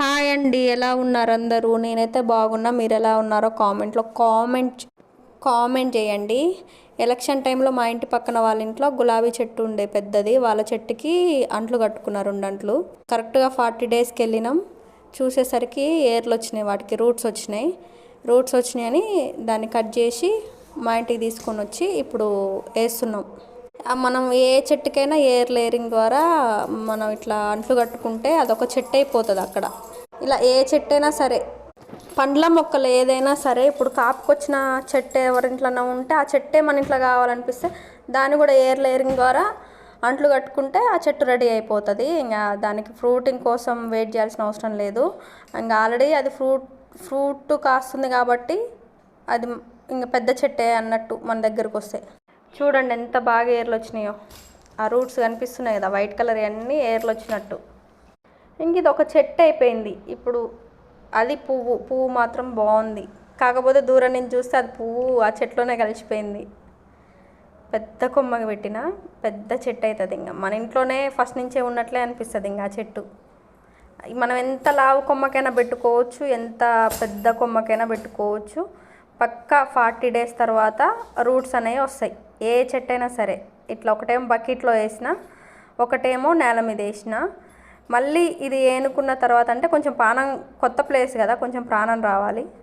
Hi అండి, ఎలా ఉన్నారు అందరూ? నేనైతే బాగున్నా. మీరు ఎలా ఉన్నారో కామెంట్లో కామెంట్ చేయండి. ఎలక్షన్ టైంలో మా ఇంటి పక్కన వాళ్ళ ఇంట్లో గులాబీ చెట్టు ఉండే పెద్దది. వాళ్ళ చెట్టుకి అంట్లు కట్టుకున్నారు, 2 అంట్లు. కరెక్ట్గా 40 డేస్కి వెళ్ళినాం. చూసేసరికి ఏర్లు వచ్చినాయి, వాటికి రూట్స్ వచ్చినాయని దాన్ని కట్ చేసి మా ఇంటికి తీసుకొని వచ్చి ఇప్పుడు వేస్తున్నాం. మనం ఏ చెట్టుకైనా ఏర్ లేయరింగ్ ద్వారా మనం ఇట్లా అంట్లు కట్టుకుంటే అదొక చెట్టు అయిపోతుంది అక్కడ. ఇలా ఏ చెట్టు అయినా సరే, పండ్ల మొక్కలు ఏదైనా సరే, ఇప్పుడు కాపుకొచ్చిన చెట్టు ఎవరింట్లోనే ఉంటే ఆ చెట్టే మన ఇంట్లో కావాలనిపిస్తే దాన్ని కూడా ఏర్ లేయరింగ్ ద్వారా అంట్లు కట్టుకుంటే ఆ చెట్టు రెడీ అయిపోతుంది. ఇంకా దానికి ఫ్రూటింగ్ కోసం వెయిట్ చేయాల్సిన అవసరం లేదు. ఇంకా ఆల్రెడీ అది ఫ్రూట్ కాస్తుంది కాబట్టి అది ఇంకా పెద్ద చెట్టే అన్నట్టు మన దగ్గరకు వస్తాయి. చూడండి ఎంత బాగా ఏర్లు వచ్చినాయో. ఆ రూట్స్ కనిపిస్తున్నాయి కదా, వైట్ కలర్ అన్నీ ఏర్లు వచ్చినట్టు. ఇంక ఇది ఒక చెట్టు అయిపోయింది. ఇప్పుడు అది పువ్వు మాత్రం బాగుంది. కాకపోతే దూరం నుంచి చూస్తే అది పువ్వు ఆ చెట్లోనే కలిసిపోయింది. పెద్ద కొమ్మకి పెట్టిన పెద్ద చెట్టు అవుతుంది. ఇంకా మన ఇంట్లోనే ఫస్ట్ నుంచే ఉన్నట్లే అనిపిస్తుంది. ఇంకా ఆ చెట్టు మనం ఎంత లావు కొమ్మకైనా పెట్టుకోవచ్చు, ఎంత పెద్ద కొమ్మకైనా పెట్టుకోవచ్చు. పక్కా 40 డేస్ తర్వాత రూట్స్ అనేవి వస్తాయి. ఏ చెట్టు అయినా సరే. ఇట్లా ఒకటేమో బకెట్లో వేసిన, ఒకటేమో నేల మీద వేసిన. మళ్ళీ ఇది ఏనుకున్న తర్వాత అంటే కొంచెం కొత్త ప్లేస్ కదా, కొంచెం ప్రాణం రావాలి.